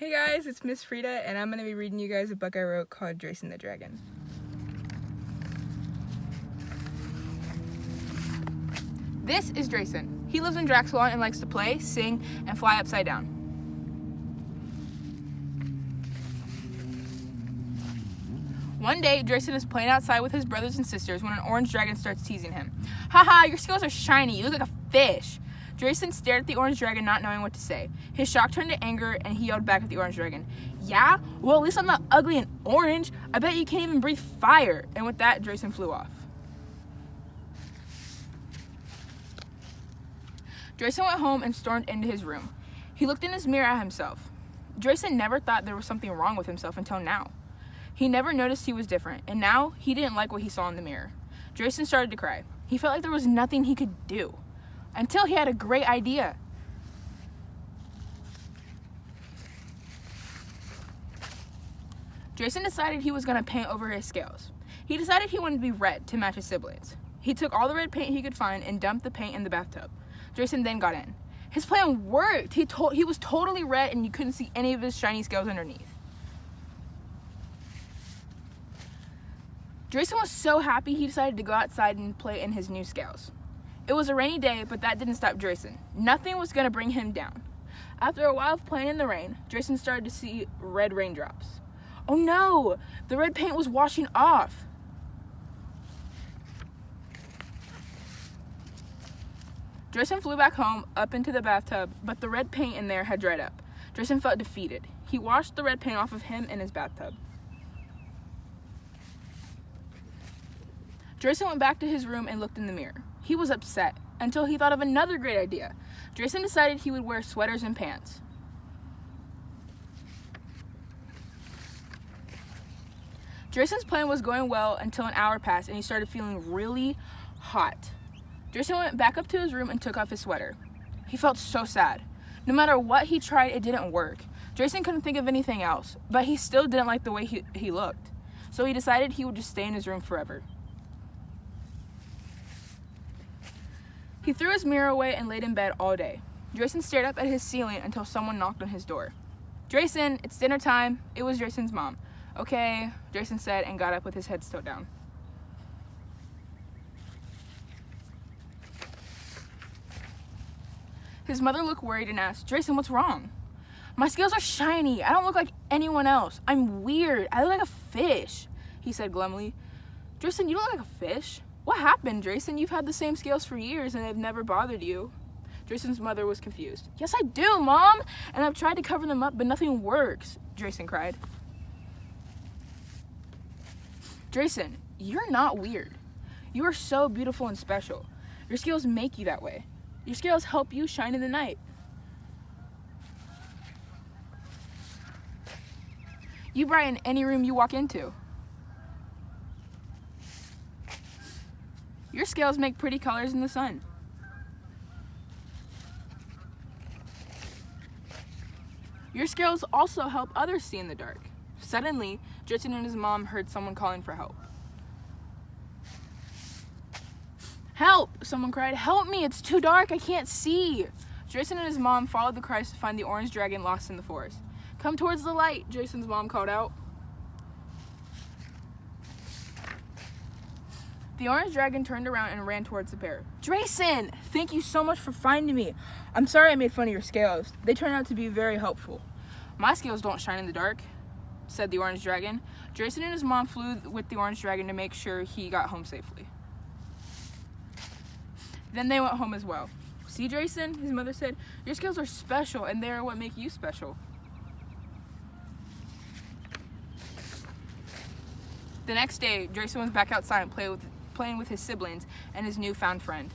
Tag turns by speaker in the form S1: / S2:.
S1: Hey guys, it's Miss Frida, and I'm going to be reading you guys a book I wrote called Draycen the Dragon. This is Draycen. He lives in Drexel and likes to play, sing, and fly upside down. One day, Draycen is playing outside with his brothers and sisters when an orange dragon starts teasing him. Haha, your scales are shiny, you look like a fish. Draycen stared at the orange dragon, not knowing what to say. His shock turned to anger, and he yelled back at the orange dragon. Yeah? Well, at least I'm not ugly and orange. I bet you can't even breathe fire. And with that, Draycen flew off. Draycen went home and stormed into his room. He looked in his mirror at himself. Draycen never thought there was something wrong with himself until now. He never noticed he was different, and now he didn't like what he saw in the mirror. Draycen started to cry. He felt like there was nothing he could do. Until he had a great idea. Draycen decided he was going to paint over his scales. He decided he wanted to be red to match his siblings. He took all the red paint he could find and dumped the paint in the bathtub. Draycen then got in. His plan worked. He was totally red and you couldn't see any of his shiny scales underneath. Draycen was so happy he decided to go outside and play in his new scales. It was a rainy day, but that didn't stop Draycen. Nothing was going to bring him down. After a while of playing in the rain, Draycen started to see red raindrops. Oh no! The red paint was washing off! Draycen flew back home, up into the bathtub, but the red paint in there had dried up. Draycen felt defeated. He washed the red paint off of him in his bathtub. Draycen went back to his room and looked in the mirror. He was upset until he thought of another great idea. Draycen decided he would wear sweaters and pants. Draycen's plan was going well until an hour passed and he started feeling really hot. Draycen went back up to his room and took off his sweater. He felt so sad. No matter what he tried, it didn't work. Draycen couldn't think of anything else, but he still didn't like the way he looked. So he decided he would just stay in his room forever. He threw his mirror away and laid in bed all day. Draycen stared up at his ceiling until someone knocked on his door. Draycen, it's dinner time. It was Draycen's mom. Okay, Draycen said and got up with his head still down. His mother looked worried and asked, Draycen, what's wrong? My scales are shiny. I don't look like anyone else. I'm weird. I look like a fish, he said glumly. Draycen, you don't look like a fish. What happened, Draycen? You've had the same scales for years and they've never bothered you. Draycen's mother was confused. Yes, I do, Mom! And I've tried to cover them up, but nothing works, Draycen cried. Draycen, you're not weird. You are so beautiful and special. Your scales make you that way. Your scales help you shine in the night. You brighten any room you walk into. Your scales make pretty colors in the sun. Your scales also help others see in the dark. Suddenly, Draycen and his mom heard someone calling for help. Help! Someone cried. Help me! It's too dark! I can't see! Draycen and his mom followed the cries to find the orange dragon lost in the forest. Come towards the light, Draycen's mom called out. The orange dragon turned around and ran towards the pair. Draycen! Thank you so much for finding me. I'm sorry I made fun of your scales. They turned out to be very helpful. My scales don't shine in the dark, said the orange dragon. Draycen and his mom flew with the orange dragon to make sure he got home safely. Then they went home as well. See, Draycen, his mother said, your scales are special and they are what make you special. The next day, Draycen was back outside playing with his siblings and his newfound friend.